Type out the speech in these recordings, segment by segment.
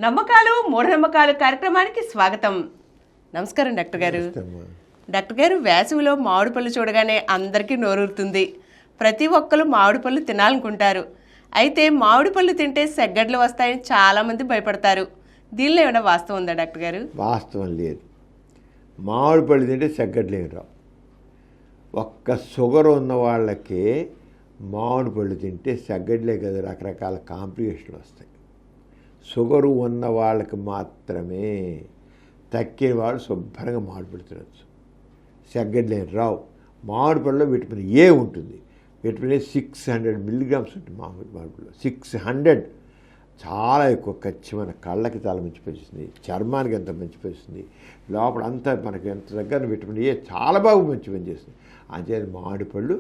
నమ్మకాలు మూఢనమ్మకాలు కార్యక్రమానికి స్వాగతం. నమస్కారం డాక్టర్ గారు. డాక్టర్ గారు, వేసవిలో మామిడి పళ్ళు చూడగానే అందరికీ నోరూరుతుంది. ప్రతి ఒక్కరు మామిడి పళ్ళు తినాలనుకుంటారు. అయితే మామిడి పళ్ళు తింటే సెగ్గడ్లు వస్తాయని చాలామంది భయపడతారు. దీనిలో ఏమైనా వాస్తవం ఉందా డాక్టర్ గారు? వాస్తవం లేదు. మామిడి పళ్ళు తింటే సెగ్గడ్లు ఏమి రావు. ఒక్క షుగర్ ఉన్న వాళ్ళకి మామిడి పళ్ళు తింటే సెగ్గడ్లే కదా రకరకాల కాంప్లికేషన్లు వస్తాయి. షుగరు ఉన్న వాళ్ళకి మాత్రమే, తక్కిన వాళ్ళు శుభ్రంగా మామిడి పళ్ళు తినచ్చు, సెగ్గడ్లే రావు. మామిడి పళ్ళలో విటమిన్ ఏ ఉంటుంది. విటమిన్ ఏ 600 మిల్లీగ్రామ్స్ ఉంటుంది మామిడి పళ్ళలో. 600 చాలా ఎక్కువ. ఖచ్చితమైన కళ్ళకి చాలా మంచి పనిచేస్తుంది, చర్మానికి ఎంత మంచి పనిచేస్తుంది, లోపల అంతా మనకి ఎంత దగ్గర విటమిన్ ఏ చాలా బాగా మంచి పనిచేస్తుంది. అంతే మామిడి పళ్ళు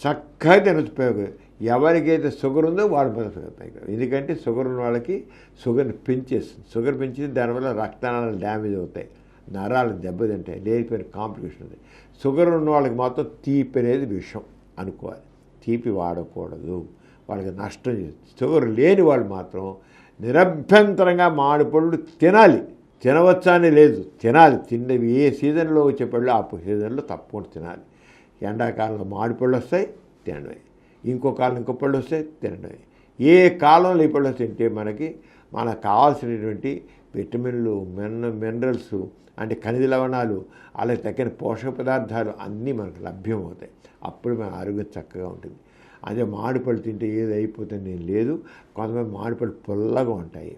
చక్కగా తినచ్చు. ఎవరికైతే షుగర్ ఉందో వాడు బతుకుతాయి. ఎందుకంటే షుగర్ ఉన్న వాళ్ళకి షుగర్ని పెంచేస్తుంది. షుగర్ పెంచింది, దానివల్ల రక్తనాళాలు డ్యామేజ్ అవుతాయి, నరాలు దెబ్బతింటాయి, లేకపోయిన కాంప్లికేషన్ ఉంది. షుగర్ ఉన్న వాళ్ళకి మాత్రం తీపి అనేది విషం అనుకోవాలి. తీపి వాడకూడదు, వాళ్ళకి నష్టం చేస్తుంది. షుగర్ లేని వాళ్ళు మాత్రం నిరభ్యంతరంగా మామిడి పళ్ళు తినాలి. తినవచ్చా అని లేదు, తినాలి. తిన్నవి ఏ సీజన్లో వచ్చే పళ్ళు ఆ సీజన్లో తప్పకుండా తినాలి. ఎండాకాలంలో మామిడి పళ్ళు వస్తాయి, తినడమే. ఇంకో కాలం ఇంకో పళ్ళు వస్తాయి, తినడమే. ఏ కాలంలో ఈ పళ్ళు తింటే మనకు కావాల్సినటువంటి విటమిన్లు, మినరల్స్ అంటే ఖనిజ లవణాలు, అలాగే తగిన పోషక పదార్థాలు అన్నీ మనకు లభ్యమవుతాయి. అప్పుడు మన ఆరోగ్యం చక్కగా ఉంటుంది. అదే మామిడిపళ్ళు తింటే ఏది అయిపోతుంది నేను లేదు. కొంతమంది మామిడిపళ్ళు పుల్లగా ఉంటాయి,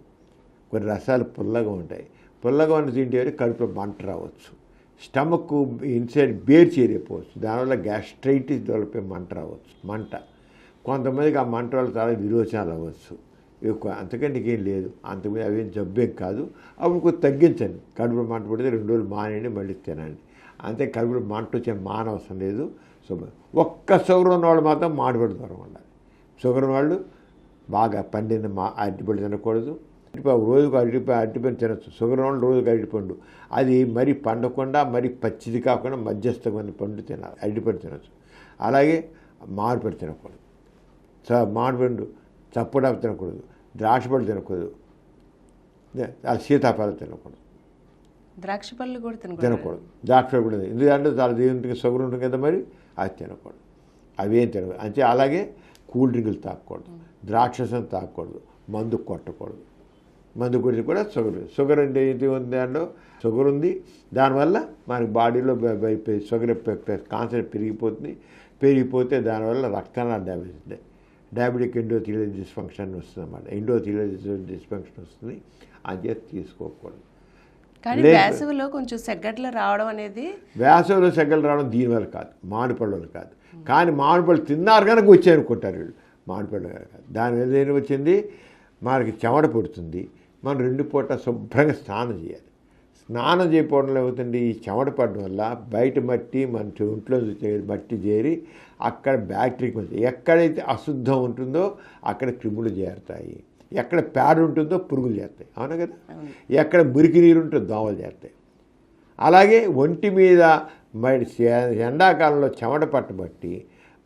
కొన్ని రసాలు పుల్లగా ఉంటాయి. పుల్లగా ఉన్న తింటే కడుపులో మంట రావచ్చు, స్టమక్ ఇన్సైడ్ బేర్ చేరిపోవచ్చు, దానివల్ల గ్యాస్ట్రైటిస్ డెవలప్ అయ్యి మంట రావచ్చు. మంట కొంతమందికి ఆ మంట వల్ల చాలా విరోచనాలు అవ్వచ్చు. ఎక్కువ అంతకంటే ఏం లేదు. అంతకుముందు అవేం జబ్బేం కాదు. అప్పుడు కొంచెం తగ్గించండి. కడుపులో మంట పడితే 2 రోజులు మానేయండి, మళ్ళీ తినండి. అంతే. కడుపులో మంట వచ్చే మానవసరం లేదు. ఒక్క షుగర్ ఉన్న వాళ్ళు మాత్రం మామిడిపళ్ళు దూరం ఉండాలి. షుగర్ వాళ్ళు బాగా పండిన అరటిపళ్ళు తినకూడదు. రోజుకు అరటిపండు తినచ్చు. షుగర్ వాళ్ళు రోజుకు అరటిపండు, అది మరీ పండకుండా మరీ పచ్చిది కాకుండా మధ్యస్థమైన పండు తినాలి. అరటిపండు తినచ్చు. అలాగే మామిడిపళ్ళు తినకూడదు. మామిడిపండు చప్పుడా తినకూడదు. ద్రాక్ష పళ్ళు తినకూడదు. సీతాఫలం తినకూడదు. ద్రాక్ష పళ్ళు కూడా తినకూడదు. ద్రాక్ష పళ్ళు కూడా ఎందుకంటే చాలా దేవునికి షుగర్ ఉంటుంది కదా, మరి అది తినకూడదు. అవేం తినకూడదు. అంటే అలాగే కూల్ డ్రింకులు తాగకూడదు, ద్రాక్షసం తాగకూడదు, మందు కొట్టకూడదు. మందు కొడితే కూడా షుగర్ అంటే ఏంటి ఉంది, దాంట్లో షుగర్ ఉంది. దానివల్ల మనకి బాడీలో షుగర్ కాన్సెంట్ పెరిగిపోతే దానివల్ల రక్తనాళాలు డ్యామేజ్ అవుతాయి. డయాబెటిక్ ఎండోథీలియల్ డిస్ఫంక్షన్ వస్తుంది అన్నమాట. ఎండోథీలియల్ డిస్ఫంక్షన్ వస్తుంది. అది తీసుకోకూడదు. కానీ వేసవిలో కొంచెం సెగ్గడ్లు రావడం అనేది, వేసవిలో సెగ్గలు రావడం దీనివల్ల కాదు, మామిడి పళ్ళ వల్ల కాదు. కానీ మామిడి పళ్ళు తిన్నారు కనుక వచ్చాయనుకుంటారు వీళ్ళు. మామిడి పళ్ళు కాదు. దానివల్ల ఏం వచ్చింది, మనకి చెమట పుడుతుంది. మనం 2 పూట శుభ్రంగా స్నానం చేయాలి. స్నానం చేయకపోవడంలో అవుతుంది, ఈ చెమట పడడం వల్ల బయట మట్టి మన ఒంట్లో మట్టి చేరి అక్కడ బ్యాక్టీరియా మంచి, ఎక్కడైతే అశుద్ధం ఉంటుందో అక్కడ క్రిములు చేరుతాయి, ఎక్కడ పేడ ఉంటుందో పురుగులు చేరుతాయి. అవునా కదా? ఎక్కడ మురికి నీరు ఉంటుందో దోమలు చేరుతాయి. అలాగే ఒంటి మీద ఎండాకాలంలో చెమట పట్టబట్టి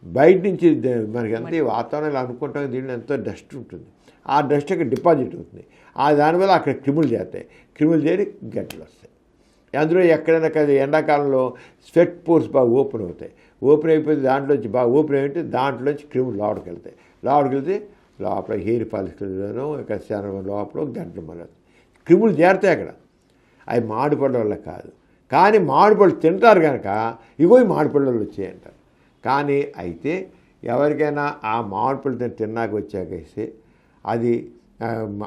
బయట నుంచి మనకి ఎంత వాతావరణంలో అనుకుంటాం, దీంట్లో ఎంతో డస్ట్ ఉంటుంది. ఆ డస్ట్ అక్కడ డిపాజిట్ అవుతుంది. దానివల్ల అక్కడ క్రిములు చేరుతాయి. క్రిములు చేరి గడ్డలు వస్తాయి. అందులో ఎక్కడైనా కదా ఎండాకాలంలో స్వెట్ పోర్స్ బాగా ఓపెన్ అవుతాయి. ఓపెన్ అయిపోతే దాంట్లోంచి బాగా ఓపెన్ అయిపోతే దాంట్లోంచి క్రిములు లోపలికి వెళ్తాయి. లోపలికి వెళ్తే లోపల హెయిర్ ఫాలికల్లోనూ శరీరం లోపల గడ్డలు మొదలవుతాయి. క్రిములు చేరుతాయి అక్కడ. అవి మామిడిపళ్ళ వల్ల కాదు. కానీ మామిడిపళ్ళు తింటారు కనుక ఇగో ఈ మామిడిపళ్ళు వచ్చాయంటారు. కానీ అయితే ఎవరికైనా ఆ మామిడిపళ్ళు తిన్నాక వచ్చాకేస్తే అది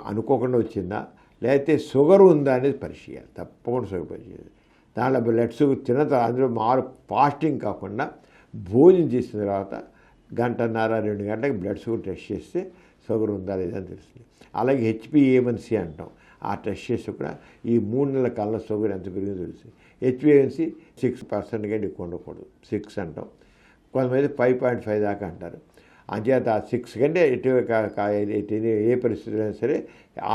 అనుకోకుండా వచ్చిందా, లేకపోతే షుగర్ ఉందా అనేది పరిశీలి. తప్పకుండా షుగర్ పరిశీలి. దాంట్లో బ్లడ్ షుగర్ తిన్న తర్వాత అందులో ఫాస్టింగ్ కాకుండా భోజనం చేసిన తర్వాత 1.5-2 గంటలకు బ్లడ్ షుగర్ టెస్ట్ చేస్తే షుగర్ ఉందా లేదని తెలుస్తుంది. అలాగే HbA1c అంటాం. ఆ టెస్ట్ చేస్తే కూడా ఈ 3 నెలల కాలంలో షుగర్ ఎంత పెరిగిందో తెలుస్తుంది. HbA1c 6% కంటే ఎక్కువ ఉండకూడదు. 6 అంటాం. కొంతమంది 5.5 దాకా అంటారు. అంచేత 6 కంటే ఏ పరిస్థితుల్లో సరే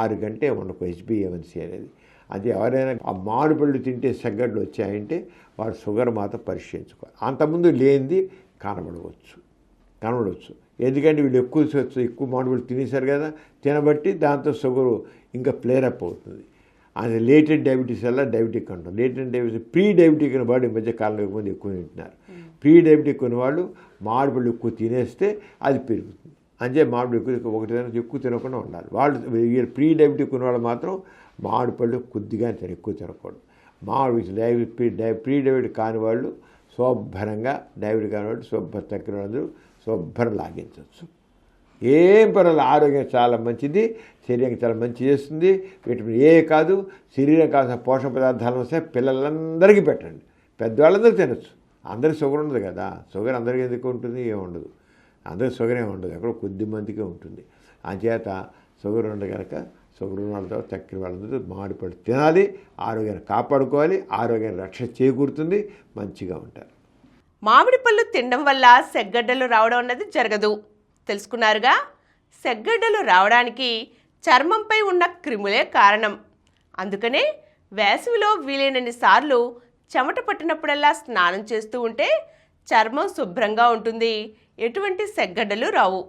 6 కంటే ఉండకు HbA1c అనేది. అది ఎవరైనా ఆ మామిడిపళ్ళు తింటే సెగ్గడ్లు వచ్చాయంటే వాడు షుగర్ మాత్రం పరిశీలించుకోవాలి. అంతకుముందు లేనిది కనబడవచ్చు. ఎందుకంటే వీళ్ళు ఎక్కువ మామిడిపళ్ళు తినేశారు కదా, తినబట్టి దాంతో షుగరు ఇంకా ఫ్లేరప్ అవుతుంది. అది లేటెంట్ డయాబెటీస్ వల్ల డయాబెటిక్ అంటాం. లేటెంట్ డయాబెటీస్ ప్రీ డయాబెటిక్ ఉన్న వాడు ఈ మధ్య కాలంలో ఎక్కువ తింటున్నారు. ప్రీ డయాబెటిక్ ఉన్నవాళ్ళు మామిడి పళ్ళు ఎక్కువ తినేస్తే అది పెరుగుతుంది. అంటే మామిడి ఎక్కువ తినకుండా ఉండాలి. వాళ్ళు ప్రీ డయాబెటిక్ ఉన్నవాళ్ళు మాత్రం మామిడి పళ్ళు కొద్దిగా ఎక్కువ తినకూడదు. మామిడి ప్రీ డయాబెటిక్ కాని వాళ్ళు శుభ్రంగా డయాబెటిక్ కాని వాళ్ళు తక్కిన వాళ్ళందరూ శుభ్రం లాగించవచ్చు. ఏం పర్వాలేదు. ఆరోగ్యం చాలా మంచిది, శరీరానికి చాలా మంచి చేస్తుంది. విటమిన్ ఏ కాదు, శరీరం కావాల్సిన పోషక పదార్థాలు వస్తే పిల్లలందరికీ పెట్టండి. పెద్దవాళ్ళందరూ తినచ్చు. అందరికీ షుగర్ ఉండదు కదా. షుగర్ అందరికీ ఎందుకు ఉంటుంది? ఏముండదు. అందరికీ షుగర్ ఏమి ఉండదు, ఎక్కడో కొద్ది మందికే ఉంటుంది. అంచేత షుగర్ ఉండదు కనుక షుగర్ ఉన్న వాళ్ళతో తక్కిన వాళ్ళందరూ మామిడి పళ్ళు తినాలి. ఆరోగ్యాన్ని కాపాడుకోవాలి. ఆరోగ్యాన్ని రక్షణ చేకూరుతుంది. మంచిగా ఉంటారు. మామిడి పళ్ళు తినడం వల్ల సెగ్గడ్డలు రావడం అన్నది జరగదు. తెలుసుకున్నారుగా. సెగ్గడ్డలు రావడానికి చర్మంపై ఉన్న క్రిములే కారణం. అందుకనే వేసవిలో వీలైనన్ని సార్లు చెమట పట్టినప్పుడల్లా స్నానం చేస్తూ ఉంటే చర్మం శుభ్రంగా ఉంటుంది. ఎటువంటి సెగ్గడ్డలు రావు.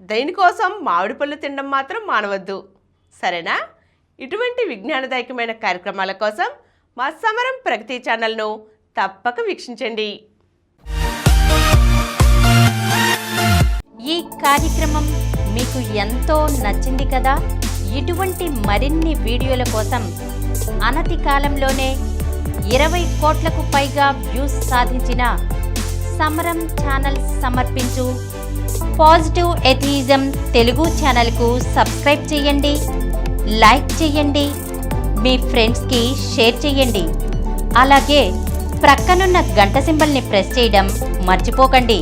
దీనికోసం మామిడి పళ్ళు తినడం మాత్రం మానవద్దు. సరేనా? ఇటువంటి విజ్ఞానదాయకమైన కార్యక్రమాల కోసం మా సమరం ప్రగతి ఛానల్ను తప్పక వీక్షించండి. ఈ కార్యక్రమం మీకు ఎంతో నచ్చింది కదా. ఇటువంటి మరిన్ని వీడియోల కోసం అనతి కాలంలోనే 20 కోట్లకు పైగా వ్యూస్ సాధించిన సమరం ఛానల్ సమర్పించు పాజిటివ్ ఎథియిజం తెలుగు ఛానల్కు సబ్స్క్రైబ్ చేయండి, లైక్ చేయండి, మీ ఫ్రెండ్స్కి షేర్ చేయండి. అలాగే ప్రక్కనున్న గంట సింబల్ని ప్రెస్ చేయడం మర్చిపోకండి.